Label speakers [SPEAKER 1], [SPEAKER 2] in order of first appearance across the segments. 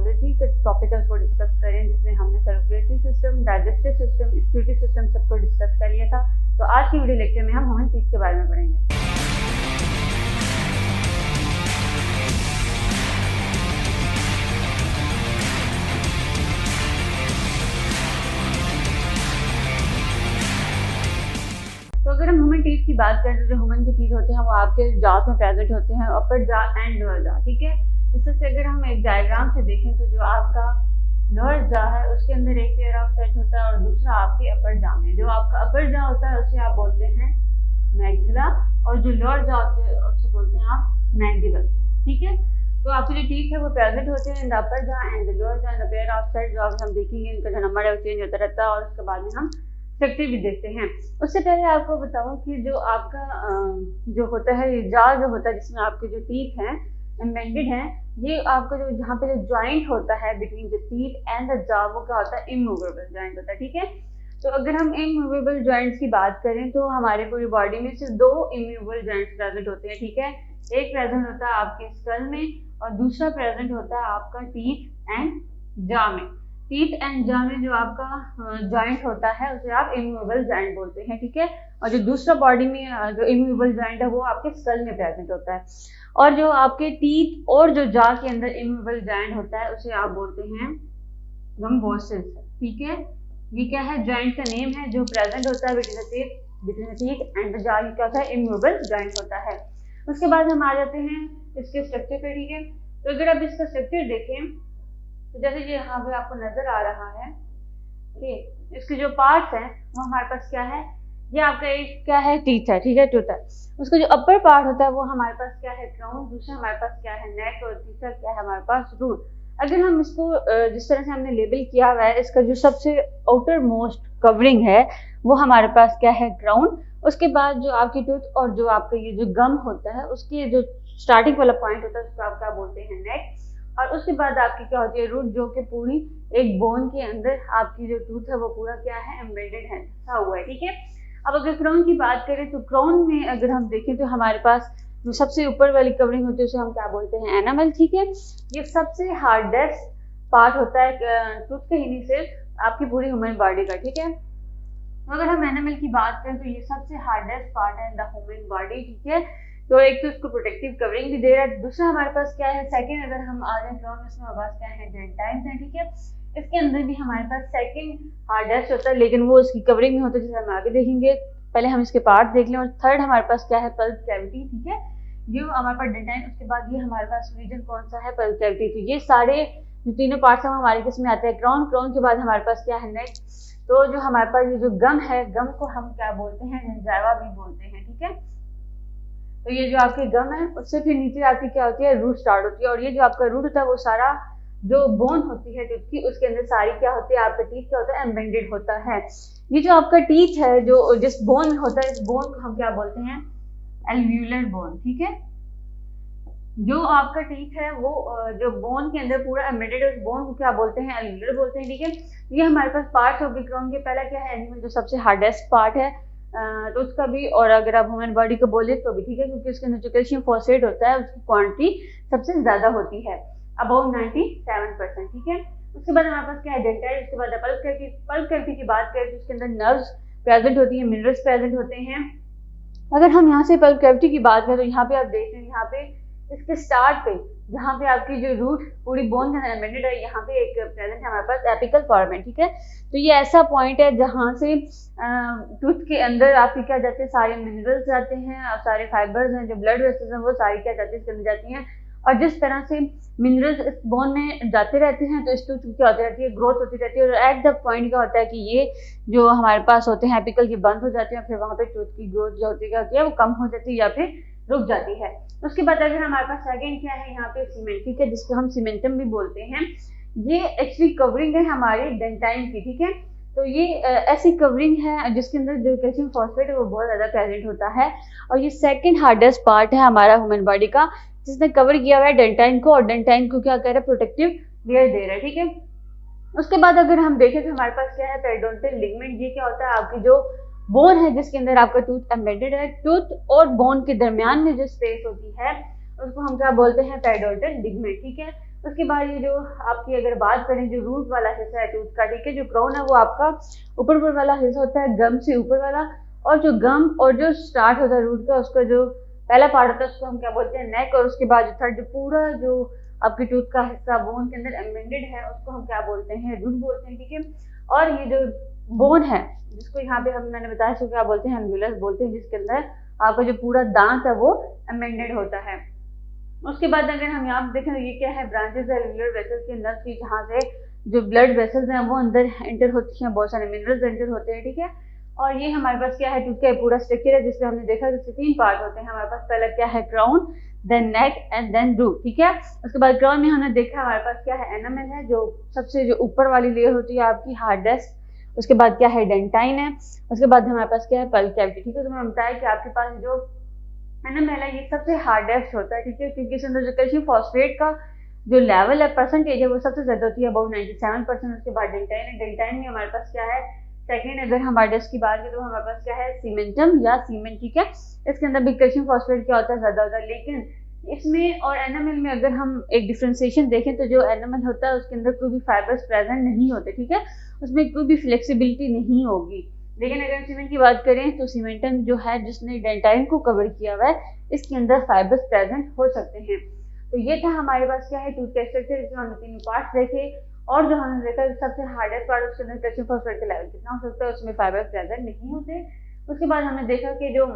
[SPEAKER 1] Biology के topicals को discuss करें, जिसमें हमने circulatory system, digestive system, excretory system सबको डिस्कस कर लिया था। तो आज की वीडियो लेक्चर में हम ह्यूमन टीथ के बारे में पढ़ेंगे। तो अगर हम ह्यूमन टीथ की बात करें तो जो ह्यूमन के टीथ होते हैं वो आपके जास में प्रेजेंट होते हैं, अपर जा एंड लोअर जा। ठीक है, इससे अगर हम एक डायग्राम से देखें तो जो आपका लोअर जा है उसके अंदर एक पेयर ऑफ सेट होता है और दूसरा आपके अपर जा में। जो आपका अपर जा होता है उसे आप बोलते हैं मैक्सिला और जो लोअर जा होते हैं उसे बोलते हैं आप मैंडिबल। ठीक है, तो आपके जो टीथ है वो प्रेजेंट होते हैं इन द अपर जा एंड द लोअर जा and the pair of set. जो हम देखेंगे इनका जो नंबर है वो चेंज होता रहता है और उसके बाद में हम स्ट्रक्चर भी देखते हैं। उससे पहले आपको बताऊं कि जो आपका जो होता है जा जो होता है जिसमें आपके जो टीथ हैं एम्बेडेड हैं, ये आपका जो जहाँ पे जो जॉइंट होता है between the teeth and the जा वो क्या होता है इमूवेबल जॉइंट होता है। ठीक है, तो अगर हम इमूवेबल जॉइंट्स की बात करें तो हमारे पूरी बॉडी में सिर्फ दो इमूवेबल जॉइंट्स प्रेजेंट होते हैं। ठीक है, एक प्रेजेंट होता है आपके स्कल में और दूसरा प्रेजेंट होता है आपका टीथ एंड जा में। टीथ एंड जा में जो आपका जॉइंट होता है उसे आप इमूवेबल जॉइंट बोलते हैं। ठीक है, और जो दूसरा बॉडी में जो इमूवेबल जॉइंट है वो आपके स्कल में प्रेजेंट होता है। और जो आपके टीथ और जो जा के अंदर इमूवेबल जॉइंट होता है उसे आप बोलते हैं गम्बोसिस। ठीक है, ये क्या है, जॉइंट का नेम है जो प्रेजेंट होता है between the teeth and the जा। ये क्या होता है, इमूवेबल जॉइंट होता है। उसके बाद हम आ जाते हैं इसके स्ट्रक्चर पे। ठीक है, तो अगर आप इसका स्ट्रक्चर देखें तो जैसे ये यहाँ पे आपको नजर आ रहा है कि इसके जो पार्ट्स हैं वो हमारे पास क्या है, ये आपका एक क्या है टीथ है। ठीक है, टूथ है। उसका जो अपर पार्ट होता है वो हमारे पास क्या है, क्राउन। दूसरा हमारे पास क्या है, नेक। और तीसरा क्या है हमारे पास, रूट। अगर हम इसको जिस तरह से हमने लेबल किया हुआ है, इसका जो सबसे आउटर मोस्ट कवरिंग है वो हमारे पास क्या है, क्राउन। उसके बाद जो आपकी टूथ और जो आपका ये जो गम होता है उसके जो स्टार्टिंग वाला पॉइंट होता है उसको आप क्या बोलते हैं, नेक। और उसके बाद आपकी क्या होती है, रूट, जो कि पूरी एक बोन के अंदर आपकी जो टूथ है वो पूरा क्या है, एम्बेडेड है, फंसा हुआ है। ठीक है, अब अगर क्राउन की बात करें तो क्राउन में अगर हम देखें तो हमारे पास जो सबसे ऊपर वाली कवरिंग होती है उसे हम क्या बोलते हैं, एनामल। ठीक है, ये सबसे हार्डेस्ट पार्ट होता है टूथ के ही नहीं सिर्फ आपकी पूरी ह्यूमन बॉडी का। ठीक है, अगर हम एनामल की बात करें तो ये सबसे हार्डेस्ट पार्ट है इन द ह्यूमन बॉडी। ठीक है, तो एक तो उसको प्रोटेक्टिव कवरिंग भी दे रहा है। दूसरा हमारे पास क्या है, सेकंड अगर हम आ जाए क्राउन में, उसमें हमारे पास क्या है, डेंटाइन्स है। ठीक है, इसके अंदर भी हमारे पास सेकंड हार्डेस्ट होता है लेकिन वो इसकी कवरिंग में होता है, जैसे हम आगे देखेंगे। पहले हम इसके पार्ट देख लें। और थर्ड हमारे पास क्या है, पल्प कैविटी। ठीक है, ये हमारे पास डेंटाइन। उसके बाद ये हमारे पास रीजन कौन सा है, पल्प कैविटी। तो ये सारे जो तीनों पार्ट्स हैं हमारे किस में आते हैं, क्राउन। क्राउन के बाद हमारे पास क्या है, नेक। तो जो हमारे पास ये जो गम है, गम को हम क्या बोलते हैं, जिंजाइवा भी बोलते हैं। ठीक है, तो ये जो आपके गम है उससे फिर नीचे आपकी क्या होती है, रूट स्टार्ट होती है। और ये जो आपका रूट होता है वो सारा जो बोन होती है टीथ की उसके अंदर सारी क्या होती है, आपका टीथ क्या होता है, एम्बेडेड होता है। ये जो आपका टीथ है जो जिस बोन में होता है, इस बोन को हम क्या बोलते हैं, एल्व्यूलर बोन। ठीक है, जो आपका टीथ है वो जो बोन के अंदर पूरा एम्बेडेड है, उस बोन को क्या बोलते हैं, एल्व्यूलर बोलते हैं। ठीक है, ये हमारे पास पार्ट्स हो गए क्राउन के। पहला क्या है, एनिमल, जो सबसे हार्डेस्ट पार्ट है तो उसका भी, और अगर आप ह्यूमन बॉडी को बोले तो भी ठीक है, क्योंकि उसके अंदर जो कैल्शियम फॉस्फेट होता है उसकी क्वांटिटी सबसे ज्यादा होती है, अबाउट 97%। ठीक है, उसके बाद हमारे पास क्या है, डेंटाइल। उसके बाद पल्प कैविटी। पल्प कैविटी की बात करें तो उसके अंदर नर्व्स प्रेजेंट होती है, मिनरल्स प्रेजेंट होते हैं। अगर हम यहाँ से पल्प कैविटी की बात करें तो यहाँ पे आप देख रहे हैं, यहाँ पे इसके स्टार्ट पे जहाँ पे आपकी जो रूट पूरी बोन के अंदर एम्बेडेड है, यहाँ पे एक प्रेजेंट है हमारे पास एपिकल फॉर्मेट। ठीक है, तो ये ऐसा पॉइंट है जहाँ से टूथ के अंदर आपके क्या जाते हैं, सारे मिनरल्स जाते हैं और सारे फाइबर्स हैं, जो ब्लड वेसल्स हैं वो सारी क्या जाती है, इसके अंदर जाती हैं। और जिस तरह से मिनरल्स इस बोन में जाते रहते हैं तो इस टूथ की क्या होती रहती है, ग्रोथ होती रहती है। और एट द पॉइंट क्या होता है कि ये जो हमारे पास होते हैं एपिकल, ये बंद हो जाते हैं, फिर वहाँ पे टूथ की ग्रोथ जो होती है वो कम हो जाती है या फिर रुक जाती है। उसके बाद अगर हमारे पास सेकंड क्या है, यहाँ पे सीमेंट। ठीक है, जिसको हम सीमेंटम भी बोलते हैं। ये एक्चुअली कवरिंग है हमारी डेंटाइन की। ठीक है, तो ये ऐसी कवरिंग है जिसके अंदर जो कैल्शियम फॉस्फेट है वो बहुत ज्यादा प्रेजेंट होता है। और ये सेकंड हार्डेस्ट पार्ट है हमारा ह्यूमन बॉडी का, जिसने कवर किया हुआ है डेंटाइन को। और डेंटाइन को क्या कह रहा है, प्रोटेक्टिव लेयर दे रहा है। ठीक है, उसके बाद अगर हम देखें तो हमारे पास क्या है, पेरिडोंटल लिगामेंट। ये क्या होता है, आपकी जो बोन है जिसके अंदर आपका टूथ एम्बेडेड है, टूथ और बोन के दरमियान में जो स्पेस होती है उसको हम क्या बोलते हैं, पेरिडोंटल लिगामेंट। ठीक है, उसके बाद ये जो आपकी अगर बात करें जो रूट वाला हिस्सा है टूथ का, ठीक है, जो क्राउन है वो आपका ऊपर वाला हिस्सा होता है, गम से ऊपर वाला, और जो गम और जो स्टार्ट होता है रूट का, उसका जो पहला पार्ट होता है उसको हम क्या बोलते हैं, नेक, और उसके बाद जो थर्ड जो पूरा जो आपकी टूथ का हिस्सा बोन के अंदर एम्बेडेड है उसको हम क्या बोलते हैं, रूट बोलते हैं, ठीक है। और ये जो बोन है जिसको यहाँ पे हम मैंने बताया इसको क्या बोलते हैं, एल्वियस बोलते हैं, जिसके अंदर आपका जो पूरा दांत है वो एम्बेडेड होता है। उसके बाद अगर हम यहाँ देखें तो ये क्या है, ब्रांचेस है एल्वियोलर वेसल्स की, नर्व की, जहाँ से जो ब्लड वेसल्स हैं वो अंदर एंटर होती हैं, बहुत सारे मिनरल्स एंटर होते हैं, ठीक है। और ये हमारे पास क्या है, टूथ का पूरा स्ट्रक्चर है जिसमें हमने देखा कि 3 पार्ट होते हैं हमारे पास। पहला क्या है, crown, then neck and then root, ठीक है। उसके बाद क्राउन में हमने देखा हमारे पास क्या है, एनामेल है, जो सबसे जो ऊपर वाली लेयर होती है आपकी हार्डेस्ट। उसके बाद क्या है, डेंटाइन है। उसके बाद हमारे पास क्या है, पल्प कैविटी, ठीक है। तो मैंने बताया कि आपके पास जो एनामेल है ये सबसे हार्डेस्ट होता है, ठीक है, क्योंकि इसके अंदर जो कैल्शियम फॉस्फेट का जो लेवल है, परसेंटेज है, वो सबसे ज्यादा होती है, अबाउट 97%। उसके बाद डेंटाइन है, डेंटाइन में हमारे पास क्या है, सेकेंड अगर हम हार्डेस्ट की बात करें तो हमारे पास क्या है, सीमेंटम या सीमेंट, ठीक है। इसके अंदर भी कैल्शियम फॉस्फेट क्या होता है, ज्यादा होता है। लेकिन इसमें और एनामेल में अगर हम एक डिफ्रेंसिएशन देखें तो जो एनामेल होता है उसके अंदर कोई भी फाइबर्स प्रेजेंट नहीं होते, ठीक है, उसमें कोई भी फ्लेक्सिबिलिटी नहीं होगी। लेकिन अगर सीमेंट की बात करें तो सीमेंटम जो है जिसने डेंटाइन को कवर किया हुआ है, इसके अंदर फाइबर्स प्रेजेंट हो सकते हैं। तो ये था हमारे पास क्या है, टूथ का स्ट्रक्चर, जिसमें हमने 3 पार्ट्स देखे, और जो हमने देखा सबसे हार्डेस्ट पार्ट उसके अंदर कैल्शियम फॉस्फेट का लेवल कितना हो सकता है, उसमें फाइबर प्रेजेंट नहीं होते। उसके बाद हमने देखा कि जो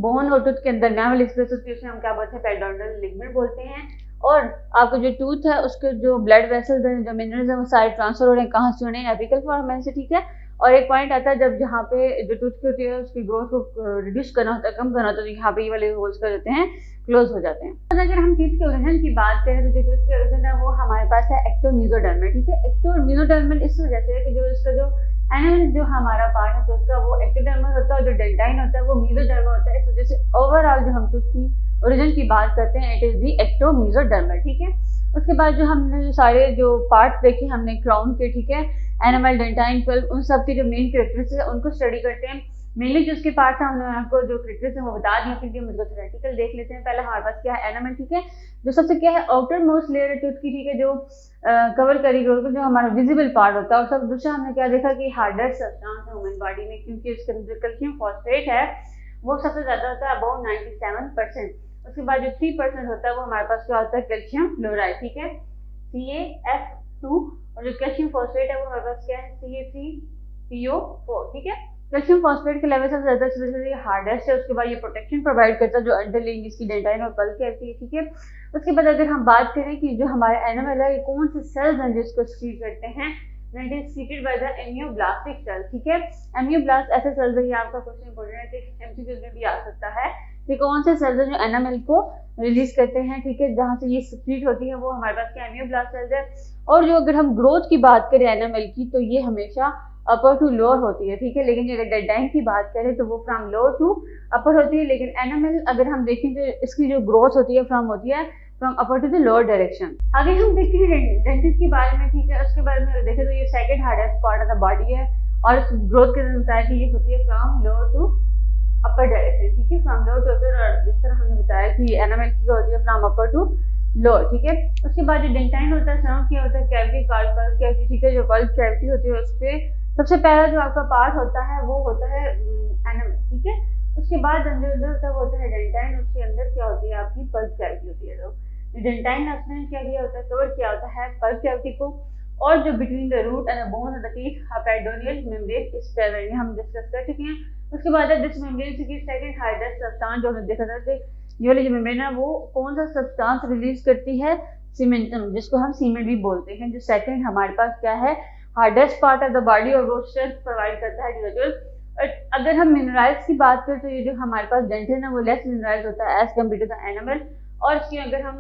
[SPEAKER 1] बोन और टूथ के अंदर मैमल स्पेस होती है उसे हम क्या बोलते हैं, पेरिडोनल लिगामेंट बोलते हैं। और आपका जो टूथ है उसके जो ब्लड वेसल्स हैं, जो मिनरल्स हैं, वो सारे ट्रांसफर हो रहे हैं, कहाँ से हो रहे हैं, एपिकल फॉर्मेशन से, ठीक है। और एक पॉइंट आता है जब जहाँ पे जो टूथ की होती है उसकी ग्रोथ को रिड्यूस करना होता है, कम करना होता है, तो यहाँ पे ये वाले होल्स कर देते हैं, क्लोज हो जाते हैं। तो अगर हम टीथ के ओरिजिन की बात करें तो जो टूथ के ओरिजिन है वो हमारे पास है एक्टोमीसोडर्मल, ठीक है। एक्टो और मीसोडर्मल इस वजह से है कि जो इसका जो एनामेल जो हमारा पार्ट है टूथ का वो एक्टोडर्मल होता है, और जो डेंटाइन होता है वो मीसोडर्मल होता है। इस वजह से ओवरऑल जो हम टूथ की ओरिजिन की बात करते हैं इट इज दी एक्टोमीसोडर्मल, ठीक है। उसके बाद जो हमने जो सारे जो पार्ट देखे हमने क्राउन के, ठीक है, एनामेल, डेंटाइन, पल्प, उन सब के जो मेन कैरेक्टरिस्टिक्स है उनको स्टडी करते हैं। मेनली जो उसके पार्ट्स हैं उन्होंने आपको जो क्रिटिक्स है वो बता दिया, क्योंकि मुझको थ्योरेटिकल देख लेते हैं। पहले हमारे पास क्या है, एनामेल, ठीक है, जो सबसे क्या है, आउटर मोस्ट लेयर है टूथ की, ठीक है, जो कवर करी जो हमारा विजिबल पार्ट होता है। और सब दूसरा हमने क्या देखा कि हार्डेस्ट सब्सटेंस है ह्यूमन बॉडी में, क्योंकि उसके अंदर कैल्शियम फॉस्फेट है वो सबसे ज्यादा होता है, अबाउट 97%। उसके बाद जो 3% होता है वो हमारे पास क्या होता है, कैल्शियम क्लोराइड, ठीक है, CaF2। और जो कैल्शियम फॉस्फेट है वो हमारे पास क्या है, Ca3PO4, ठीक है। कैल्शियम फॉस्फेट के लेवल सबसे ज्यादा, इस वजह से ये हार्डेस्ट है। उसके बाद ये प्रोटेक्शन प्रोवाइड करता है जो अंडरलाइंग इसकी डेंटाइन और पल्प कैविटी है, ठीक है। उसके बाद अगर हम बात करें कि जो हमारे एनामेल है ये कौन से सेल्स हैं जिसको सीक्रेट करते हैं, that is secrete by the ameloblastic cell, ठीक है। एमियोब्लास्ट ऐसे सेल्स है, ये आपका क्वेश्चन इंपॉर्टेंट है कि एमसीक्यूज में भी आ सकता है कि कौन से सेल्स हैं जो एनामेल को रिलीज करते हैं, ठीक है, जहाँ से ये सीक्रेट होती है वो हमारे पास क्या एमियोब्लास्ट सेल्स है। और जो अगर हम ग्रोथ की बात करें एनामेल की तो ये हमेशा अपर टू लोअर होती है, ठीक है। लेकिन अगर डेंटाइन की बात करें तो वो फ्रॉम लोअर टू अपर होती है। लेकिन एनामेल अगर हम देखें तो इसकी जो ग्रोथ होती है from upper two the lower direction. आगे हम देखते हैं डेंटिस्ट के बारे में, ठीक है। उसके बारे में देखें तो ये second hardest part of the body है, और इस ग्रोथ के बताया कि ये होती है from lower to upper direction, ठीक है, फ्रॉम लोअर टू अपर। और जिस तरह हमने बताया कि एनामेल की होती है फ्रॉम अपर टू लोअर, ठीक है। उसके बाद जो डेंटाइन होता है सराउंड किया होता है कैविटी, पल्प कैविटी, ठीक है। जो पल्प कैविटी होती है उस पर सबसे पहला जो आपका पार्ट होता है वो होता है एनामेल, ठीक है। उसके बाद जो अंदर होता है वो होता है डेंटाइन, उसके अंदर क्या होती है आपकी पल्प कैविटी होती है। तो डेंटाइन उसने क्या किया होता है, कवर किया होता है पल्प कैविटी को। और जो between the root and the bone of the teeth periodontal membrane is present, हम डिस्कस कर चुके हैं। उसके बाद दिस मेम्ब्रेन की सेकंड हार्डेस्ट सब्सटेंस जो हमने देखा था कि ये वाली जो मेम्ब्रेन है वो कौन सा सब्सटेंस रिलीज करती है, सीमेंटम, जिसको हम सीमेंट भी बोलते हैं। जो सेकंड हमारे पास क्या है, hardest part of the body, और वो स्ट्रेंथ प्रोवाइड करता है इंडिविजुअल। अगर हम मिनरल्स की बात करें तो ये जो हमारे पास डेंटिन है वो लेस मिनरल्स होता है as compare to the animal. और इसकी अगर हम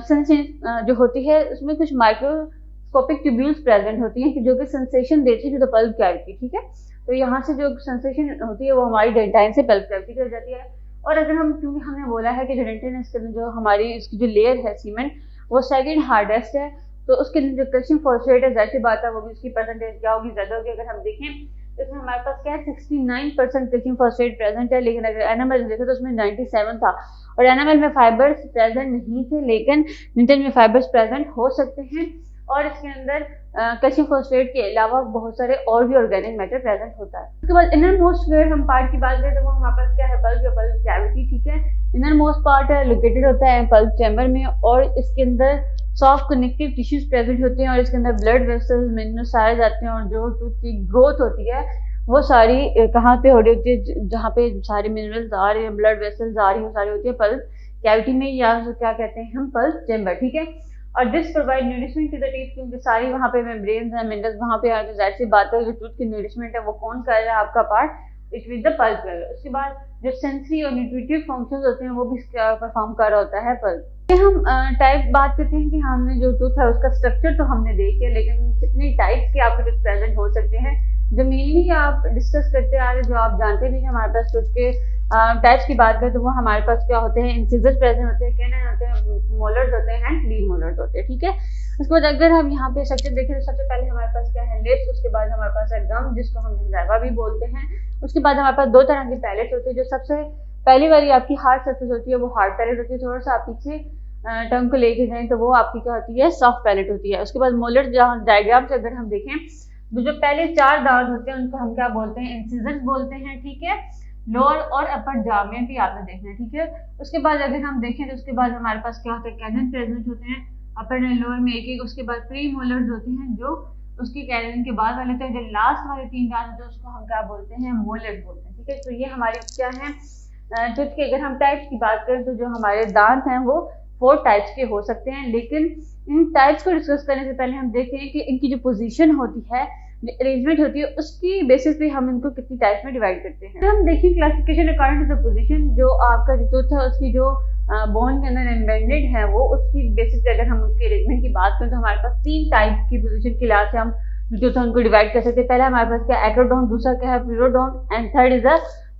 [SPEAKER 1] सेंसेशन जो होती है उसमें कुछ माइक्रोस्कोपिक ट्यूब्यूल्स प्रेजेंट होती हैं जो कि सेंसेशन देती है टू द पल्प कैविटी, ठीक है। तो यहाँ से जो सेंसेशन होती है वो हमारी डेंटाइन से पल्प कैविटी कर जाती है। और अगर हम, क्योंकि हमने बोला है कि जो डेंटिन है इसके अंदर जो हमारी इसकी जो लेयर है सीमेंट वो सेकंड हार्डेस्ट है, तो उसके अंदर जो कैल्शियम फॉस्फेट है जाहिर सी बात है वो भी उसकी परसेंटेज क्या होगी, ज्यादा होगी। अगर हम देखें इसमें हमारे पास क्या है 69% कैल्शियम फॉस्फेट प्रेजेंट है, लेकिन अगर एनामल देखें तो उसमें 97 था। और एनामल में फाइबर्स प्रेजेंट नहीं थे, लेकिन न्यूटन में फाइबर्स प्रेजेंट हो सकते हैं। और इसके अंदर कैल्शियम फॉस्फेट के अलावा बहुत सारे और भी ऑर्गेनिक मैटर प्रेजेंट होता है। उसके बाद इनर मोस्ट अगर हम पार्ट की बात करें तो वो हमारे पास क्या है, पल्प या पल्प कैविटी, ठीक है। इनर मोस्ट पार्ट लोकेटेड होता है पल्प चैम्बर में, और इसके अंदर सॉफ्ट कनेक्टिव टिश्यूज प्रेजेंट होते हैं, और इसके अंदर ब्लड वेसल्स मिनरल्स सारे जाते हैं, और जो टूथ की ग्रोथ होती है वो सारी कहाँ पे हो रही होती है, जहाँ पे सारे मिनरल्स आ रहे हैं, ब्लड वेसल्स आ रही है, सारी होती है पल्प कैविटी में, या क्या कहते हैं हम, पल्प चैम्बर, ठीक है। और this provide nourishment to the teeth, क्योंकि सारी वहाँ पे मेम्ब्रेन्स हैं, मिनरल्स वहाँ पे आ रहे हैं, जाहिर सी बात है जो टूथ की न्यूरिशमेंट है वो कौन कर रहा है, आपका part, it with the pulp कर रहा है। उसके बाद जो सेंसरी और न्यूट्रिटिव फंक्शंस होते हैं वो भी परफॉर्म कर रहा होता है पल्प। हम टाइप बात करते हैं कि हमने जो टूथ है उसका स्ट्रक्चर तो हमने देख लिया, लेकिन कितने टाइप्स के आपके टूथ प्रेजेंट हो सकते हैं जो मेनली आप डिस्कस करते आ रहे हैं, जो आप जानते भी हैं। हमारे पास टूथ के टाइप्स की बात करें तो वो हमारे पास क्या होते हैं, इंसिजर्स प्रेजेंट होते हैं, कैनन होते हैं, मोलर्स होते हैं एंड डी मोलर्स होते हैं, ठीक है। उसके बाद अगर हम यहाँ पे स्ट्रक्चर देखें तो सबसे पहले हमारे पास क्या है, लिप्स, उसके बाद हमारे पास है गम जिसको हम जिंजाइवा भी बोलते हैं। उसके बाद हमारे पास दो तरह की पैलेट होती है, जो सबसे पहली वाली आपकी हार्ड सर्फेस होती है वो हार्ड पैलेट होती है, थोड़ा सा आप पीछे टंग को लेके जाएं तो वो आपकी क्या होती है, सॉफ्ट पैलेट होती है। उसके बाद मोलर जहाँ डायग्राम से अगर हम देखें तो जो पहले 4 दांत होते हैं उनको हम क्या बोलते हैं, इंसिजर्स बोलते हैं, ठीक है। लोअर और अपर जॉ में भी आपने देखना है, ठीक है। उसके बाद अगर हम देखें तो उसके बाद हमारे पास क्या होता है, कैनन प्रेजेंट होते हैं अपर एंड लोअर में एक एक। उसके बाद प्री मोलर्स होते हैं जो उसके कैनन के बाद वाले होते हैं, जो लास्ट वाले 3 दांत होते हैं उसको हम क्या बोलते हैं, मोलर्स बोलते हैं, ठीक है। तो ये हमारे क्या है टूथ के अगर हम टाइप्स की बात करें तो जो हमारे दांत हैं वो 4 टाइप्स के हो सकते हैं, लेकिन इन टाइप्स को डिस्कस करने से पहले हम देखते हैं कि इनकी जो पोजीशन होती है, जो अरेंजमेंट होती है, उसकी बेसिस पे हम इनको कितनी टाइप्स में डिवाइड करते हैं। हम देखिए classification according to the position, जो आपका जो टूथ है उसकी जो बोन के अंदर एम्बेडेड है वो उसकी बेसिस पे अगर हम उसके अरेंजमेंट की बात करें तो हमारे पास 3 टाइप की पोजीशन के लिहाज से हम जो टूथ है उनको डिवाइड कर सकते हैं। पहला हमारे पास क्या है, एक्रोडोन, दूसरा क्या है, प्यूरोडोन, एंड थर्ड इज अ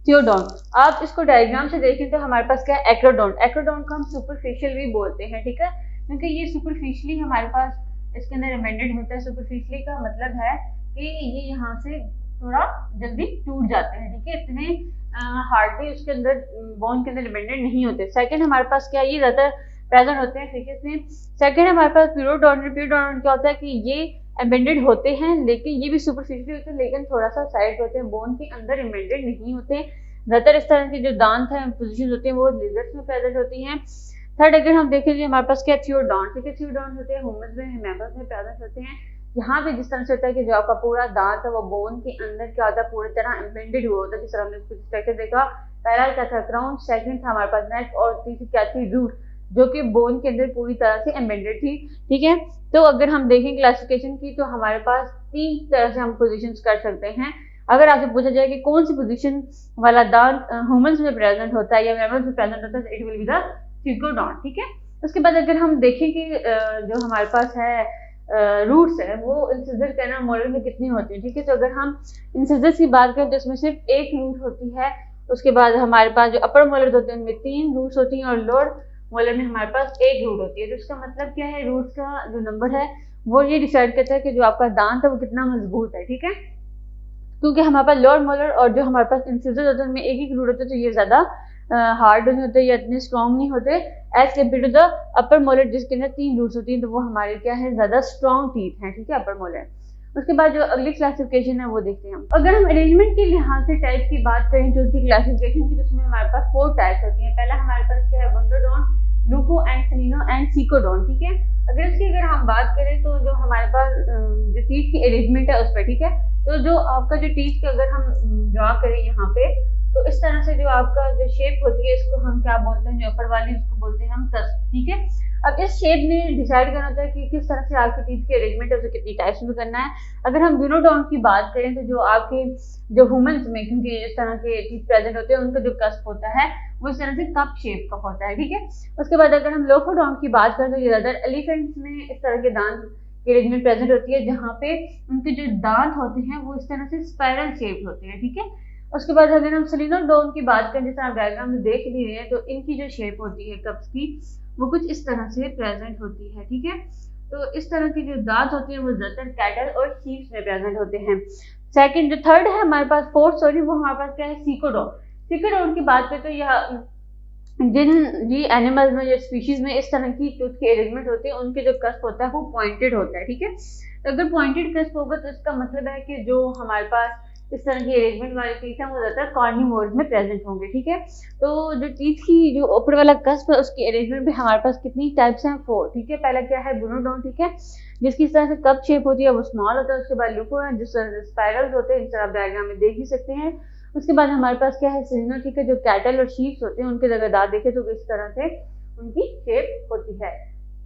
[SPEAKER 1] थियोडोन। आप इसको डायग्राम से देखें तो हमारे पास क्या है, एक्रोडोन। एक्रोडोन को हम सुपरफिशियल भी बोलते हैं, ठीक है, क्योंकि ये सुपरफिशियली हमारे पास इसके अंदर एम्बेडेड होता है। सुपरफिशियली का मतलब है कि ये यहाँ से थोड़ा जल्दी टूट जाते हैं, ठीक है, इतने हार्डली उसके अंदर बोन के अंदर एम्बेडेड नहीं होते। सेकंड हमारे पास क्या है, ये ज़्यादा प्रेजेंट होते हैं फिशेस में। सेकंड हमारे पास प्यूरोडोन। प्यूरोडोन क्या होता है कि ये एम्बेडेड होते हैं, लेकिन ये भी सुपरफिशियली होते हैं, लेकिन थोड़ा सा साइड होते हैं, बोन के अंदर एम्बेडेड नहीं होते। ज़्यादातर इस तरह के जो दांत हैं, पोजीशन होती हैं, वो लिजर्ड्स में प्रेजेंट होती हैं। थर्ड अगर हम देखें तो हमारे पास क्या, थियोडोन, ठीक है। थियोडोन होते हैं ह्यूमन्स में, मैमल्स में प्रेजेंट होते हैं। यहाँ पे जिस तरह से होता है कि जो आपका पूरा दांत है वो बोन के अंदर क्या होता है, पूरी तरह एम्बेडेड हुआ होता है। जिस तरह हमने स्ट्रक्चर देखा, पहला क्या था, क्राउन, सेकंड था हमारे पास नेक, और तीसरी क्या थी, रूट, जो कि बोन के अंदर पूरी तरह से एम्बेडेड थी, ठीक है। तो अगर हम देखें क्लासिफिकेशन की तो हमारे पास 3 तरह से हम पोजीशंस कर सकते हैं। अगर आपसे पूछा जाए कि कौन सी पोजीशन वाला दांत ह्यूमन्स में प्रेजेंट होता है या मैमल्स में प्रेजेंट होता है, इट विल बी द थियोडोन, ठीक है। उसके बाद अगर हम देखें कि जो हमारे पास है रूट्स है वो इंसिजर कैनन मोलर में कितनी होती है, ठीक है। तो अगर हम इंसिजर्स की बात करें तो इसमें सिर्फ 1 रूट होती है। उसके बाद हमारे पास जो अपर मोलर होते हैं उनमें 3 रूट्स होती हैं, और लोअर मोलर में हमारे पास 1 रूट होती है। तो इसका मतलब क्या है, रूट्स का जो नंबर है वो ये डिसाइड करता है कि जो आपका दांत है वो कितना मजबूत है, ठीक है। क्योंकि हमारे पास लोअर मोलर और जो हमारे पास इंसिजर होते हैं उनमें 1 रूट होते हैं, तो ये ज़्यादा हार्ड नहीं होते या इतने स्ट्रॉन्ग नहीं होते as compare to the upper molar जिसके अंदर 3 रूट्स होती हैं, तो वो हमारे क्या है, ज़्यादा स्ट्रॉन्ग टीथ हैं, ठीक है, अपर मोलर। उसके बाद जो अगली क्लासिफिकेशन है वो देखते हैं हम। अगर हम अरेंजमेंट के लिहाज से टाइप की बात करें तो उसकी क्लासिफिकेशन की, तो उसमें हमारे पास 4 टाइप्स होती हैं। पहला हमारे पास क्या है, वंडरडोन, लूफो एंड सेलिनो एंड सिकोडोन, ठीक है। अगर हम बात करें तो जो हमारे पास जो टीथ की अरेंजमेंट है उस पर, ठीक है, तो जो आपका जो टीथ का अगर हम ड्रॉ करें यहाँ पे तो इस तरह से जो आपका जो शेप होती है इसको हम क्या बोलते हैं, जो ऊपर वाली उसको बोलते हैं हम कस्प, ठीक है। अब इस शेप में डिसाइड करना होता है कि किस तरह से आपकी टीथ की अरेंजमेंट है, उसे कितनी टाइप्स में करना है। अगर हम यूनोडोन की बात करें तो जो आपके जो ह्यूमन्स में, क्योंकि इस तरह के टीथ प्रेजेंट होते हैं, उनका जो कस्प होता है वो इस तरह से कप शेप का होता है, ठीक है। उसके बाद अगर हम लोफोडोन की बात करें तो ये ज़्यादातर एलिफेंट्स में इस तरह के दांत की अरेंजमेंट प्रेजेंट होती है, जहाँ पे उनके जो दांत होते हैं वो इस तरह से स्पाइरल शेप होते हैं, ठीक है। उसके बाद अगर हम सेलिनोडोन की बात करें, जैसे आप डायग्राम में देख भी रहे हैं, तो इनकी जो शेप होती है कप्स की वो कुछ इस तरह से प्रेजेंट होती है, ठीक है। तो इस तरह की जो दांत होती है वो ज़्यादातर कैटल और शीप्स में प्रेजेंट होते हैं। सेकंड जो थर्ड है हमारे पास फोर्थ सॉरी वो हमारे पास क्या है सिकोडोन। सिकोडोन की बात करें तो यह जिन जी एनिमल्स में या स्पीशीज में इस तरह की टूथ की अरेंजमेंट होती है उनके जो कस्प होता है वो पॉइंटेड होता है, ठीक है। तो अगर पॉइंटेड कस्प होगा तो इसका मतलब है कि जो हमारे पास इस तरह की अरेंजमेंट वाले टीथ हैं वो ज़्यादातर कार्निवोर्स में प्रेजेंट होंगे, ठीक है। तो जो टीथ की जो ऊपर वाला कस्प है उसकी अरेंजमेंट भी हमारे पास कितनी टाइप्स हैं, 4, ठीक है। पहला क्या है ब्रूनोडोन, ठीक है, जिसकी इस तरह से कप शेप होती है वो स्मॉल होता है। उसके बाद लूपो है जिस तरह से स्पाइरल्स होते हैं, इस तरह आप डायग्राम में देख ही सकते हैं। उसके बाद हमारे पास क्या है सिग्नल, ठीक है, जो कैटल और शीप्स होते हैं उनके जगह दांत देखे तो इस तरह से उनकी शेप होती है।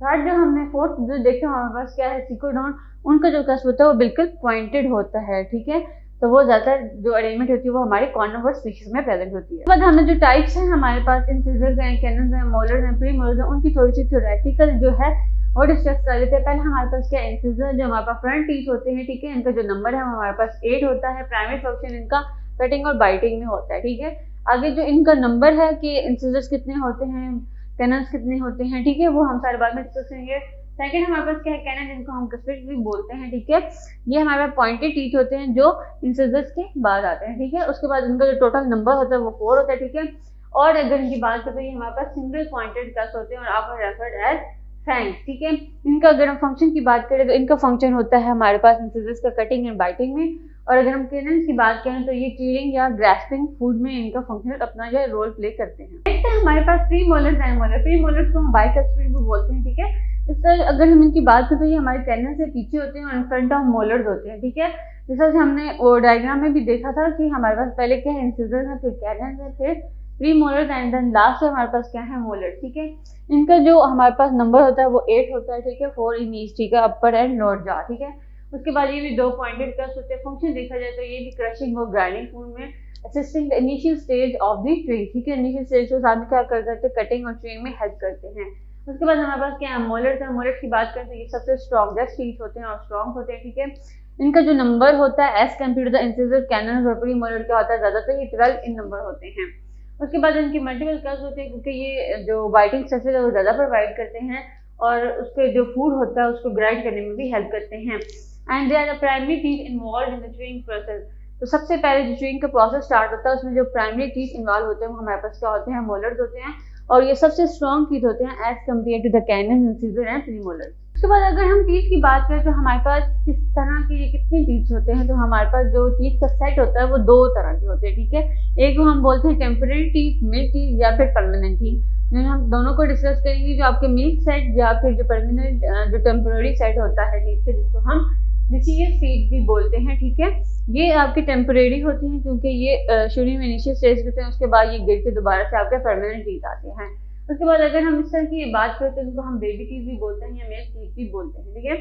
[SPEAKER 1] थर्ड जो हमने फोर्थ जो देखा हमारे पास क्या है सिकोडोन, उनका जो कस्प होता है वो बिल्कुल पॉइंटेड होता है, ठीक है। तो वो ज़्यादातर जो अरेंजमेंट होती है वो हमारे कार्निवोरस स्पीशीज में प्रेजेंट होती है। उसके बाद हमने जो टाइप्स हैं हमारे पास इंसिजर्स हैं, कैनन्स हैं, मोलर्स हैं, प्री मोलर्स हैं, उनकी थोड़ी सी थ्योरेटिकल जो है और डिस्कस कर लेते हैं। पहले हमारे पास क्या इंसिजर जो हमारे पास फ्रंट टीथ होते हैं, ठीक है, इनका जो नंबर है हमारे पास 8 होता है। प्राइमरी फंक्शन इनका कटिंग और बाइटिंग में होता है, ठीक है। आगे जो इनका नंबर है कि इंसिजर्स कितने होते हैं, कैनन्स कितने होते हैं, ठीक है, वो हम सारे बाद में डिस्कस करेंगे। सेकंड हमारे पास क्या है कैनन, जिनको हम कस्पिड भी बोलते हैं, ठीक है। ये हमारे पास पॉइंटेड टीथ होते हैं जो इंसिजर्स के बाद आते हैं, ठीक है। उसके बाद इनका जो टोटल नंबर होता है वो 4 होता है, ठीक है। और अगर इनकी बात करें तो ये हमारे पास सिंगल पॉइंटेड कस होते हैं और आप रेफर्ड एज फैंग, ठीक है। इनका अगर हम फंक्शन की बात करें तो इनका फंक्शन होता है हमारे पास इंसिजर्स का कटिंग एंड बाइटिंग में। और अगर हम कैनन्स की बात करें तो ये चीरिंग या ग्रास्पिंग फूड में इनका फंक्शन अपना जो रोल प्ले करते हैं। नेक्स्ट है हमारे पास pre molars and molar. Pre molars को हम बाइकस्पिड भी बोलते हैं, ठीक है। इस तरह अगर हम इनकी बात करें तो ये हमारे कैनन से पीछे होते हैं और इन फ्रंट ऑफ मोलर्स होते हैं, ठीक है। जैसा हमने वो डायग्राम में भी देखा था कि हमारे पास पहले क्या है इंसिजर्स है, फिर कैनन है, फिर pre molars and then last हमारे पास क्या है मोलर, ठीक है। इनका जो हमारे पास नंबर होता है वो 8 होता है, ठीक है, 4 इन ईच, ठीक है, अपर एंड लोअर जॉ, ठीक है। उसके बाद ये भी 2 पॉइंटेड कस होते हैं। फंक्शन देखा जाए तो ये भी क्रशिंग और ग्राइंडिंग फूड में assisting the initial stage of the chewing, ठीक है। इनिशियल स्टेज के साथ में क्या करते हैं कटिंग और च्यूइंग में हेल्प करते हैं। उसके बाद हमारे पास क्या है मोलर्स है। मोलर्स की बात करें तो ये सबसे स्ट्रॉन्गेस्ट टीथ होते हैं और स्ट्रॉन्ग होते हैं, ठीक है। इनका जो नंबर होता है as compare to the incisor canine और प्री मोलर क्या होता है ज़्यादातर ये 12 इन नंबर होते हैं। उसके बाद इनकी मल्टीपल कस होते हैं क्योंकि ये जो बाइटिंग सर्फेस है वो ज़्यादा प्रोवाइड करते हैं और उसके जो फूड होता है उसको ग्राइंड करने में भी हेल्प करते हैं। And they are the primary teeth involve in the chewing process. तो सबसे पहले जो च्यूइंग का प्रोसेस स्टार्ट होता है उसमें जो प्राइमरी टीथ इन्वॉल्व होते हैं वो हमारे पास क्या होते हैं मोलर्स होते हैं और ये सबसे स्ट्रॉन्ग टीथ होते हैं as compare to the canine, incisor and premolar. उसके बाद अगर हम टीथ की बात करें तो हमारे पास किस तरह के कितने टीथ होते हैं, तो हमारे पास जो टीथ का सेट होता है वो 2 तरह के होते हैं, ठीक है। एक को हम बोलते हैं टेम्परेरी टीथ, मिल्क टीथ या फिर परमानेंट टीथ। हम दोनों को डिस्कस करेंगे, जो आपके मिल्क सेट या फिर जो परमानेंट जो टेम्परेरी सेट होता है टीथ के जिसको हम डिसीजियस टीथ भी बोलते हैं, ठीक है। ये आपके टेम्परेरी होते हैं क्योंकि ये शुरू में इनिशियल स्टेज होते हैं, उसके बाद ये गिर के दोबारा से आपके परमानेंट टीथ आते हैं। उसके बाद अगर हम इस तरह की बात करें तो इनको हम बेबी टीथ भी बोलते हैं या मिल्क टीथ भी बोलते हैं, ठीक है।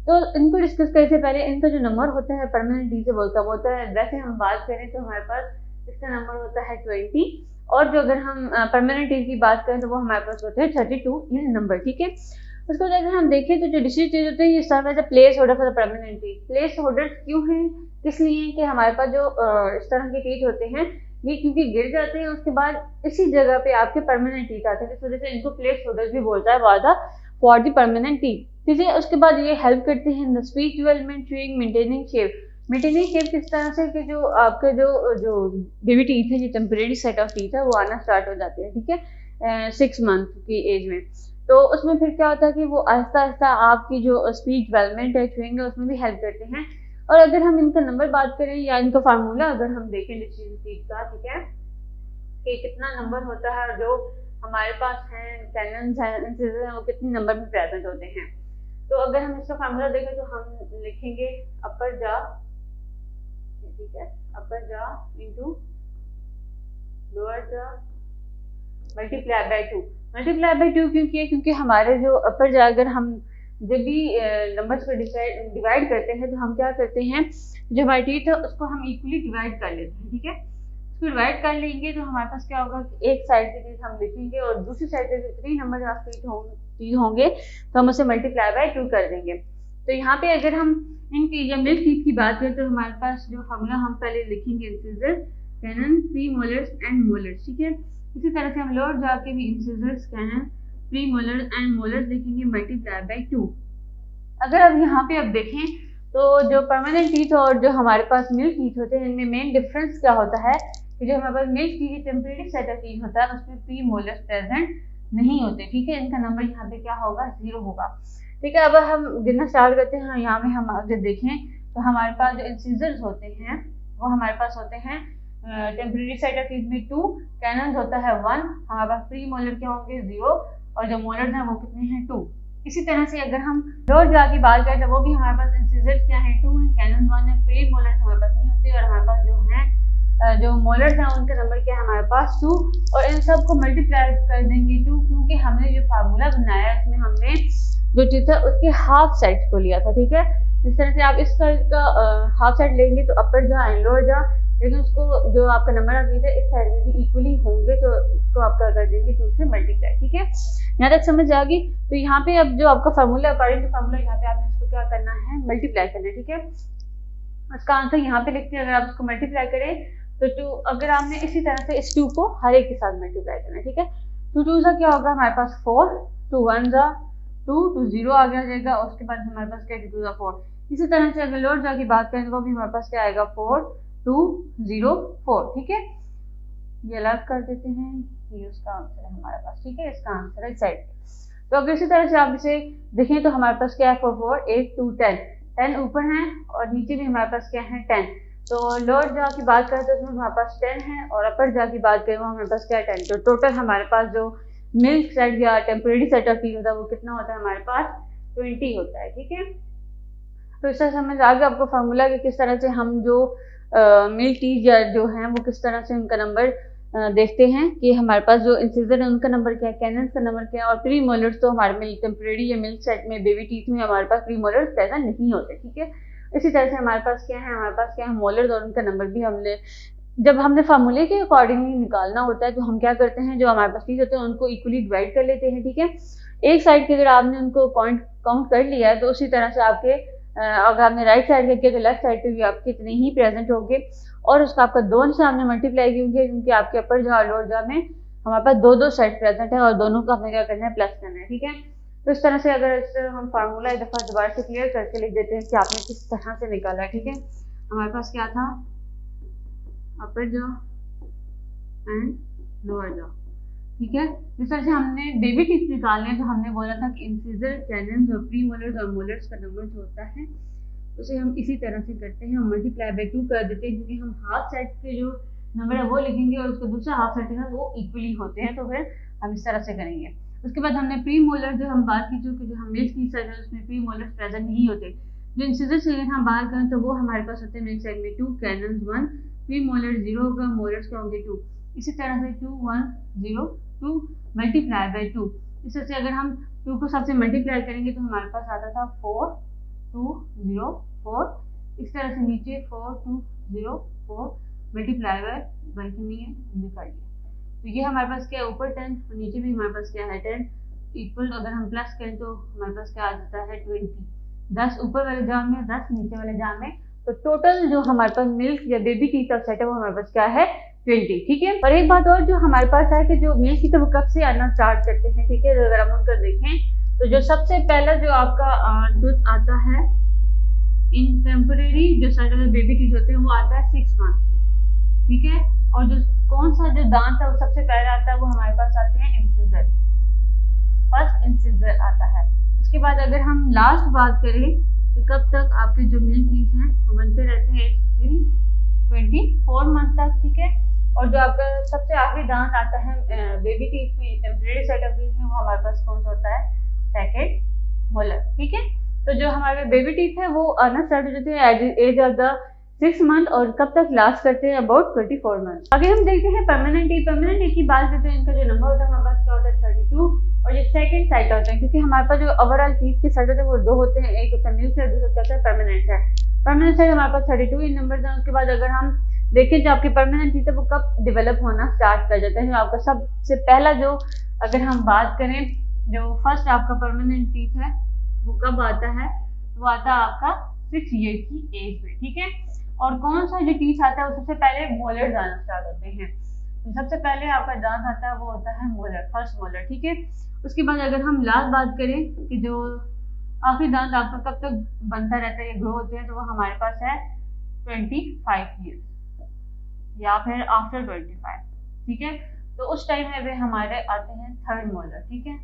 [SPEAKER 1] तो इनको डिस्कस करने से पहले इनका जो नंबर होता है परमानेंट टीथ से बोलता होता है। वैसे हम बात करें तो हमारे पास इसका नंबर होता है 20 और जो अगर हम परमानेंट टीथ की बात करें तो वो हमारे पास होते हैं 32 इन नंबर, ठीक है। उसके बाद अगर हम देखें तो जो डिसीज टीथ होते हैं ये serve as a place holder for the permanent teeth. Place holder क्यों है, किस लिए कि हमारे पास जो इस तरह के टीथ होते हैं ये क्योंकि गिर जाते हैं उसके बाद इसी जगह पे आपके परमानेंट टीथ आते हैं, इस वजह से इनको प्लेस होल्डर्स भी बोलता है वादा फॉर द परमानेंट टीथ, ठीक है। उसके बाद ये हेल्प करते हैं the speech development, chewing, maintaining shape. Maintaining shape किस तरह से कि जो आपके जो बेबी टीथ है, जो टेम्परेरी सेट ऑफ टीथ है वो आना स्टार्ट हो जाते हैं, ठीक है, 6 मंथ की एज में। तो उसमें फिर क्या होता है कि वो आहिस्ता आहिस्ता आपकी जो स्पीच डेवलपमेंट है, च्यूइंग है, उसमें भी हेल्प करते हैं। और अगर हम इनका नंबर बात करें या इनका फार्मूला अगर हम देखें डिसीज टीथ का, ठीक है, कि कितना नंबर होता है जो हमारे पास हैं कैनन्स हैं इंसिजर हैं वो कितने नंबर में प्रेजेंट होते हैं। तो अगर हम इसका फार्मूला देखें तो हम लिखेंगे अपर जॉ, ठीक है, अपर jaw into lower jaw multiply by 2। Multiply by 2 क्यों किया, क्योंकि हमारे जो अपर जॉ अगर हम जब भी नंबर्स को डिवाइड करते हैं तो हम क्या करते हैं जो हमारी टीथ है उसको हम इक्वली डिवाइड कर लेते हैं, ठीक है। उसको डिवाइड कर लेंगे तो हमारे पास क्या होगा कि एक साइड के टीथ हम लिखेंगे और दूसरी साइड के जितने नंबर ऑफ टीथ होंगे तो हम उसे मल्टीप्लाई बाय 2 कर देंगे। तो यहाँ पे अगर हम इनकी या मिल्क टीथ की बात करें तो हमारे पास जो फार्मूला हम पहले लिखेंगे incisor, canine, pre molars and molars, ठीक है। इसी तरह से हम लोअर जॉ के भी incisors, canine, premolar and molars लिखेंगे मल्टीप्लाई बाय 2। अगर अब यहाँ पे अब देखें तो जो परमानेंट टीथ और जो हमारे पास मिल्क टीथ होते हैं इनमें मेन डिफरेंस क्या होता है कि जो हमारे पास milk teeth temporary set of teeth होता है उसमें प्री मोलर्स प्रेजेंट नहीं होते, ठीक है। इनका नंबर यहाँ पे क्या होगा, 0 होगा, ठीक है। अब हम गिनना स्टार्ट करते हैं। यहाँ पे हम अगर देखें तो हमारे पास जो इंसिजर्स होते हैं वो हमारे पास होते हैं टेम्परेरी सेट ऑफ टीथ में 2, कैनन्स होता है 1, हमारे पास प्री मोलर क्या होंगे 0 और जो मोलर्स हैं वो कितने हैं 2। इसी तरह से अगर हम लोअर जॉ की बात करें तो वो भी हमारे पास इंसिजर्स क्या है 2 हैं, कैनन्स 1 है, प्री मोलर्स हमारे पास नहीं होते और हमारे पास जो है जो मोलर्स हैं उनका नंबर क्या है हमारे पास 2 और इन सब को मल्टीप्लाई कर देंगे 2 क्योंकि हमने जो फार्मूला बनाया इसमें हमने जो टीथ है उसके हाफ सेट को लिया था, ठीक है। इस तरह से आप इस साइड का हाफ सेट लेंगे तो अपर जा एंड लोअर जा, लेकिन उसको जो आपका नंबर ऑफ टीथ है इस साइड में भी इक्वली होंगे तो उसको आप क्या कर देंगे 2 से मल्टीप्लाई, ठीक है। यहाँ तक समझ आ गई। तो यहाँ पे अब जो आपका फार्मूला अकॉर्डिंग टू फार्मूला यहाँ पे आपने इसको क्या करना है मल्टीप्लाई करना है, ठीक है। उसका आंसर यहाँ पे लिखते हैं, अगर आप इसको मल्टीप्लाई करें तो 2, अगर आपने इसी तरह से इस 2 को हर एक के साथ मल्टीप्लाई करना है, ठीक है। 2 2 सा क्या होगा हमारे पास 4, 2 1 जा 2, 2 0 आ जाएगा और उसके बाद हमारे पास क्या 2 जा 4। इसी तरह से अगर लोअर जा की बात करें तो वो भी हमारे पास क्या आएगा 4 2 0 4, ठीक है। ये अलग कर देते हैं, ये उसका आंसर है हमारे पास, ठीक है। इसका आंसर है इस साइड पे। तो अगर इसी तरह से आप इसे देखें तो हमारे पास क्या है 4 4 8 2 10, 10 ऊपर है और नीचे भी हमारे पास क्या है 10। तो लोअर जा की बात करें तो उसमें हमारे पास 10 है और अपर जा की बात करें वो हमारे पास क्या है 10। तो टोटल हमारे पास जो मिल्क सेट या टेम्परेरी सेट ऑफ टीथ होता है वो कितना होता है हमारे पास 20 होता है, ठीक है। तो इससे समझ आ गया आपको फार्मूला कि किस तरह से हम जो मिल्क टीथ या जो हैं वो किस तरह से उनका नंबर देखते हैं कि हमारे पास जो इंसिजर है उनका नंबर क्या है, कैनन्स का नंबर क्या है और प्री मोलर्स तो हमारे मिल्क टेम्परेरी या मिल्क सेट में बेबी टीथ में हमारे पास प्री मोलर्स प्रेजेंट नहीं होते, ठीक है। इसी तरह से हमारे पास क्या है, हमारे पास क्या है मोलर्स और उनका नंबर भी हमने जब हमने फार्मूले के अकॉर्डिंगली निकालना होता है तो हम क्या करते हैं जो हमारे पास टीथ होते हैं उनको इक्वली डिवाइड कर लेते हैं, ठीक है। एक साइड के अगर आपने उनको काउंट कर लिया है तो उसी तरह से आपके अगर आपने राइट साइड का किया तो लेफ्ट साइड पे भी आपके इतने ही प्रेजेंट होंगे और उसका आपका 2 से आपने मल्टीप्लाई किया क्योंकि आपके अपर जा और लोअर जा में हमारे पास 2 साइड प्रेजेंट है और दोनों का आपने क्या करना है प्लस करना है, ठीक है। तो इस तरह से अगर इस हम फार्मूला एक दफ़ा दोबारा से क्लियर करके लिख देते हैं कि आपने किस तरह से निकाला है, ठीक है। हमारे पास क्या था upper jaw and lower jaw, ठीक है। जिस तरह से हमने बेबी टीथ निकालने तो हमने बोला था कि इंसिजर, कैनन्स और प्री मोलर्स और मोलर्स का नंबर जो होता है उसे हम इसी तरह से करते हैं, हम मल्टीप्लाई बाय 2 कर देते हैं क्योंकि हम हाफ सेट के जो नंबर है वो लिखेंगे और उसका दूसरा हाफ सेट है वो इक्वली होते हैं, तो फिर हम इस तरह से करेंगे। उसके बाद हमने प्री मोलर जो हम बात की जो हम मिल्क टीथ साइड है उसमें प्री मोलर्स प्रेजेंट नहीं होते। जो इंसिजर से हम बात करें तो वो हमारे पास होते हैं मिल्क साइड में 2, कैनन्स 1, प्री मोलर 0 होगा, मोलर्स क्या होंगे 2। इसी तरह से 2 1 0 2 मल्टीप्लाई बाय 2। इस तरह से अगर हम 2 को सबसे मल्टीप्लाई करेंगे तो हमारे पास आता था 4 2 0 4। इस तरह से नीचे 4 2 0 4 मल्टीप्लाई बाय कितनी है निकाल लिया। तो ये हमारे पास क्या है ऊपर 10 और नीचे भी हमारे पास क्या है 10 इक्वल। अगर हम प्लस करें तो हमारे पास क्या आ जाता है 20। 10 ऊपर वाले जाम में 10 नीचे वाले जाम में, तो टोटल जो हमारे पास मिल्क या बेबी टीथ का सेट है वो हमारे पास क्या है 20, ठीक है। और एक बात और जो हमारे पास है कि जो मिल्क टीथ है वो कब से आना स्टार्ट करते हैं, ठीक है। अगर हम उनका देखें तो जो सबसे पहला जो आपका दूध आता है इन टेम्परेरी जो सेट ऑफ बेबी टीथ होते हैं वो आता है 6 मंथ में, ठीक है। और जो कौन सा जो दांत है वो सबसे पहले आता है वो हमारे पास आते हैं इंसिजर, फर्स्ट इंसिजर आता है। उसके बाद अगर हम लास्ट बात करें तो कब तक आपके जो मिल्क टीथ हैं वो बनते रहते हैं 24 मंथ तक, ठीक है। और जो आपका सबसे आखिरी दांत आता है बेबी टीथ में टेम्परेरी सेट ऑफ टीथ में वो हमारे पास कौन सा होता है सेकंड मोलर, ठीक है। तो जो हमारे बेबी टीथ है वो आना स्टार्ट हो जाते हैं एज ऑफ द 6 मंथ और कब तक लास्ट करते हैं अबाउट 24 मंथ। आगे हम देखते हैं परमानेंट टीथ की बात करते हैं। इनका जो नंबर होता है हमारे पास क्या होता है 32 और ये सेकंड साइट होता है क्योंकि हमारे पास जो ओवरऑल टीथ के साइड होते हैं वो 2 होते हैं, एक होता है मिल्क साइड दूसरा क्या होता है परमानेंट साइड। परमानेंट साइड हमारे पास 32 इन नंबर है। उसके बाद अगर हम देखें जो आपकी परमानेंट टीथ है वो कब डेवलप होना स्टार्ट कर जाते हैं। जो आपका सबसे पहला जो अगर हम बात करें जो फर्स्ट आपका परमानेंट टीथ है वो कब आता है, वो आता है आपका 6 ईयर की एज में, ठीक है। और कौन सा जो टीथ आता है वो सबसे पहले मोलर आना स्टार्ट होते हैं। तो सबसे पहले आपका दांत आता है वो होता है मोलर, फर्स्ट मोलर, ठीक है। उसके बाद अगर हम लास्ट बात करें कि जो आखिरी दांत आपका कब तक बनता रहता है, ये ग्रो होते हैं, तो वो हमारे पास है 25 ईयर्स या फिर आफ्टर 25, ठीक है। तो उस टाइम में वे हमारे आते हैं थर्ड मोलर, ठीक है।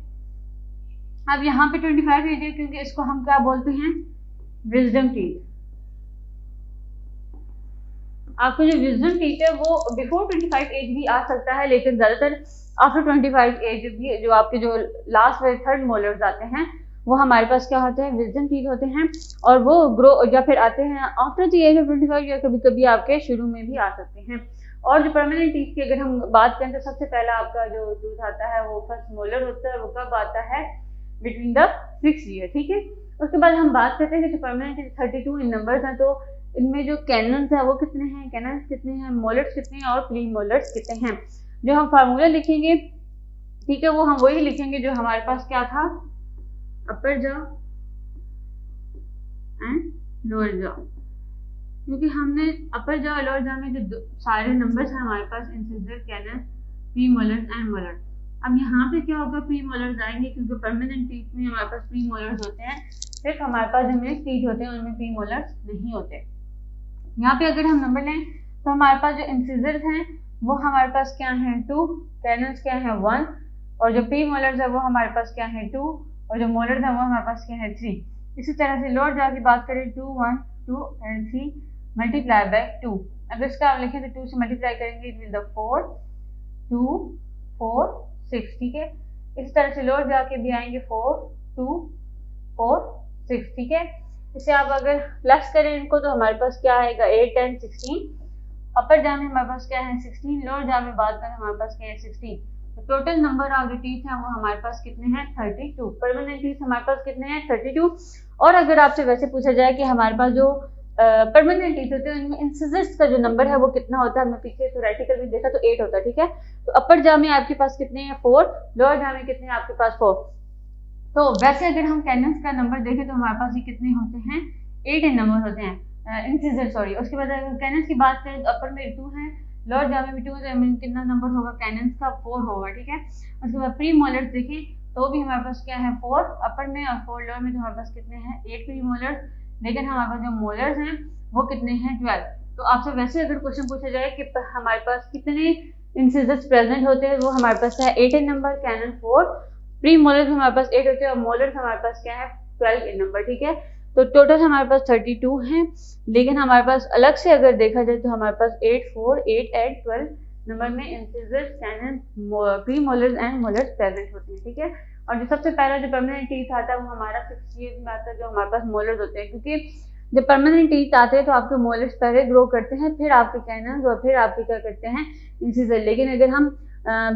[SPEAKER 1] अब यहाँ पे 25 एज है क्योंकि इसको हम क्या बोलते हैं, विजडम टीथ। आपको जो विजडम टीथ है वो बिफोर 25 एज भी आ सकता है, लेकिन ज्यादातर आफ्टर 25 एज भी जो आपके जो लास्ट में थर्ड मोलर्स आते हैं वो हमारे पास क्या होते हैं, विजडम टीथ होते हैं, और वो ग्रो या फिर आते हैं आफ्टर द एज ऑफ 25 या कभी कभी आपके शुरू में भी आ सकते हैं। और जो परमानेंट टीथ की अगर हम बात करें तो सबसे पहला आपका जो टूथ आता है वो फर्स्ट मोलर होता है, वो कब आता है, बिटवीन द 6 ईयर, ठीक है। उसके बाद हम बात करते हैं कि जो परमानेंट 32 इन नंबर्स हैं, तो इनमें जो कैनन्स है वो कितने हैं, कैनन्स कितने हैं, मोलर्स कितने हैं और प्री मोलर्स कितने हैं। जो हम फार्मूला लिखेंगे, ठीक है, वो हम वही लिखेंगे जो हमारे पास क्या था, upper jaw and lower jaw, क्योंकि हमने अपर जॉ और लोअर जॉ में जो सारे नंबर्स हैं हमारे पास, incisor, canine, pre molars and molar. अब यहाँ पे क्या होगा, प्री मोलर्स आएंगे क्योंकि परमानेंट टीथ में हमारे पास प्री मोलर्स होते हैं, सिर्फ हमारे पास जो मिक्स टीथ होते हैं उनमें प्री मोलर्स नहीं होते। यहाँ पे अगर हम नंबर लें तो हमारे पास जो इंसिजर्स हैं वो हमारे पास क्या है 2, कैनन्स क्या है 1, और जो प्री मोलर्स है वो हमारे पास क्या है 2, और जो मोलर्स है वो हमारे पास क्या है 3। इसी तरह से लोअर जॉ की बात करें 2, 1, 2 एंड 3 मल्टीप्लाई बाय 2। अगर इसका आप लिखें तो 2 से मल्टीप्लाई करेंगे इट विल द 4, 2, 4, 6, ठीक है। इस तरह से लोअर जॉ के भी आएंगे 4, 2, 4, 6, ठीक है। इसे आप अगर प्लस करें इनको तो हमारे पास क्या आएगा 8 एंड 16। अपर जॉ में हमारे पास क्या है 16, लोअर जॉ में बात करें हमारे पास क्या है 16। तो टोटल नंबर ऑफ जो टीथ हैं वो हमारे पास कितने हैं 32। परमानेंट टीथ हमारे पास कितने हैं 32। और अगर आपसे वैसे पूछा जाए कि हमारे पास जो परमानेंट टीथ होते हैं उनमें इंसिजर्स का जो नंबर है वो कितना होता है, हमने पीछे थ्योरेटिकल में देखा तो 8 होता है, ठीक है। तो अपर जॉ में आपके पास कितने हैं 4, लोअर जॉ में कितने हैं आपके पास 4। तो वैसे अगर हम कैनन्स का नंबर देखें तो हमारे पास ये कितने होते हैं 8 नंबर होते हैं, इंसिजर सॉरी। उसके बाद अगर कैनन्स की बात करें तो अपर में 2 है, लोअर जॉ में भी 2 है, तो कितना नंबर होगा कैनन्स का 4 होगा, ठीक है। उसके बाद प्री मोलर्स देखें तो भी हमारे पास क्या है 4 अपर में और 4 लोअर में, तो हमारे पास कितने हैं 8 प्री मोलर्स, लेकिन हमारे पास जो मोलर्स हैं वो कितने हैं 12। तो आपसे वैसे अगर क्वेश्चन पूछा जाए कि हमारे पास कितने इंसिजर्स प्रेजेंट होते हैं, वो हमारे पास है 8 नंबर, कैनन 4, प्री मोलर्स हमारे पास 8 होते हैं और मोलर्स हमारे पास क्या है 12 नंबर, ठीक है। तो टोटल हमारे पास 32 हैं, लेकिन हमारे पास अलग से अगर देखा जाए तो हमारे पास 8, 4, 8 एंड 12 नंबर में incisors, canine, pre molars and molars present होते हैं, ठीक है। और जो सबसे पहला जो परमानेंट टीथ आता है वो हमारा 6 ईयर में आता है, जो हमारे पास मोलर्स होते हैं, क्योंकि जब परमानेंट टीथ आते हैं तो आपके मोलर्स पहले ग्रो करते हैं, फिर आपके कैनन्स और फिर आपके क्या करते हैं इंसिजर। लेकिन अगर हम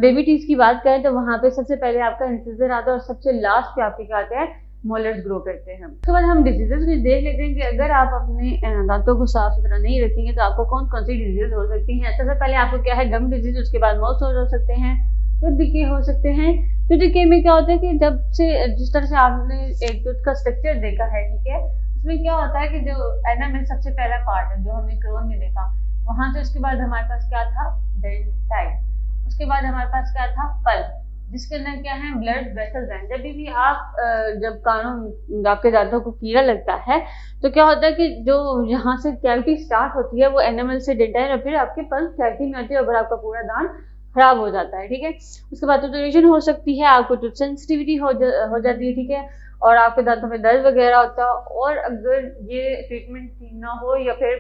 [SPEAKER 1] बेबी टीथ की बात करें तो वहाँ पे सबसे पहले आपका इंसिजर आता है और सबसे लास्ट पे आपके क्या आते हैं मोलर्स ग्रो करते हैं। उसके बाद हम डिजीजेस को देख लेते हैं कि अगर आप अपने दांतों को साफ सुथरा नहीं रखेंगे तो आपको कौन कौन सी डिजीज हो सकती हैं। सबसे पहले आपको क्या है गम डिजीज, उसके बाद माउथ सोर हो सकते हैं, टूथ डिके हो सकते हैं। टूथ डिके में क्या होता है कि जब से जिस तरह से आपने एक टूथ का स्ट्रक्चर देखा है, ठीक है, उसमें क्या होता है कि जो एनामेल सबसे पहला पार्ट है जो हमने क्रोन में देखा, वहां से उसके बाद हमारे पास क्या था डेंटाइट, उसके बाद हमारे पास क्या था पल्प, जिसके अंदर क्या है ब्लड वेसल्स हैं। जब भी आप जब कानों आपके दांतों को कीड़ा लगता है तो क्या होता है कि जो यहाँ से कैविटी स्टार्ट होती है वो एनामेल से डेंटाइल और फिर आपके पल्प कैविटी में आती है और आपका पूरा दांत खराब हो जाता है, ठीक है। उसके बाद टूटरेशन हो सकती है, आपको टूथ सेंसिटिविटी हो जाती है, ठीक है, और आपके दांतों में दर्द वगैरह होता है। और अगर ये ट्रीटमेंट ठीक ना हो या फिर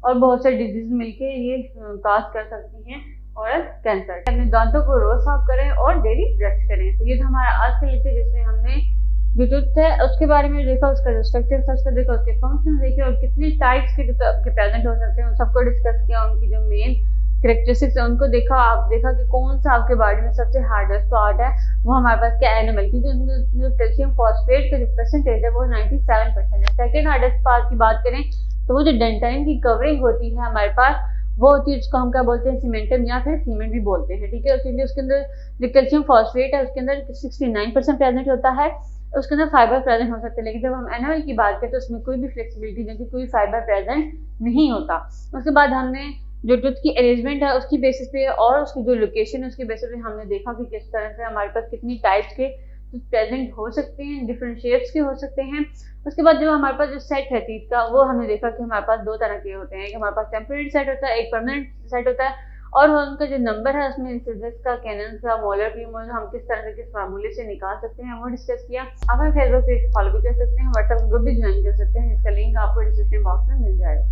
[SPEAKER 1] और बहुत से डिजीज मिलके ये काज कर सकती हैं और कैंसर। अपने दांतों को रोज साफ करें और डेली ब्रश करें। तो ये था हमारा आज का लेक्चर जिसमें हमने जो टूथ है उसके बारे में देखा, उसका जो स्ट्रक्चर था उसका देखा, उसके फंक्शन देखे और कितने टाइप्स के टूथ आपके प्रेजेंट हो सकते हैं उन सबको डिस्कस किया, उनकी जो मेन कैरेक्टरिस्टिक्स है उनको देखा। आप देखा कि कौन सा आपके बॉडी में सबसे हार्डेस्ट पार्ट है, वो हमारे पास क्या एनिमल, क्योंकि उनका जो कैल्शियम फॉस्फेट का जो परसेंटेज है वो 97% है। सेकेंड हार्डेस्ट पार्ट की बात करें तो वो जो डेंटाइन की कवरिंग होती है हमारे पास वो होती है, उसको हम क्या बोलते हैं सीमेंटम या फिर सीमेंट भी बोलते हैं, ठीक है। क्योंकि उसके अंदर जो कैल्शियम फॉस्फेट है उसके अंदर 69% प्रेजेंट होता है, उसके अंदर फाइबर प्रेजेंट हो सकते हैं। लेकिन जब हम एनिमल की बात करें तो उसमें कोई भी फ्लेक्सिबिलिटी नहीं, कोई फाइबर प्रेजेंट नहीं होता। उसके बाद हमने जो टूथ की अरेंजमेंट है उसकी बेसिस पे और उसकी जो लोकेशन है उसकी बेसिस पे हमने देखा कि किस तरह से हमारे पास कितनी टाइप्स के प्रेजेंट हो सकते हैं, डिफरेंट शेप्स के हो सकते हैं। उसके बाद जो हमारे पास जो सेट है टीथ का, वो हमने देखा कि हमारे पास दो तरह के होते हैं, कि हमारे पास टेम्परेरी सेट होता है, एक परमानेंट सेट होता है, और उनका जो नंबर है उसमें इंसिजर्स का, कैनन्स का, मोलर, प्रीमोलर हम किस तरह से किस फार्मूले से निकाल सकते हैं वो डिस्कस किया। आप हमें फेसबुक पेज फॉलो भी कर सकते हैं, व्हाट्सएप ग्रुप भी ज्वाइन कर सकते हैं, जिसका लिंक आपको डिस्क्रिप्शन बॉक्स में मिल जाएगा।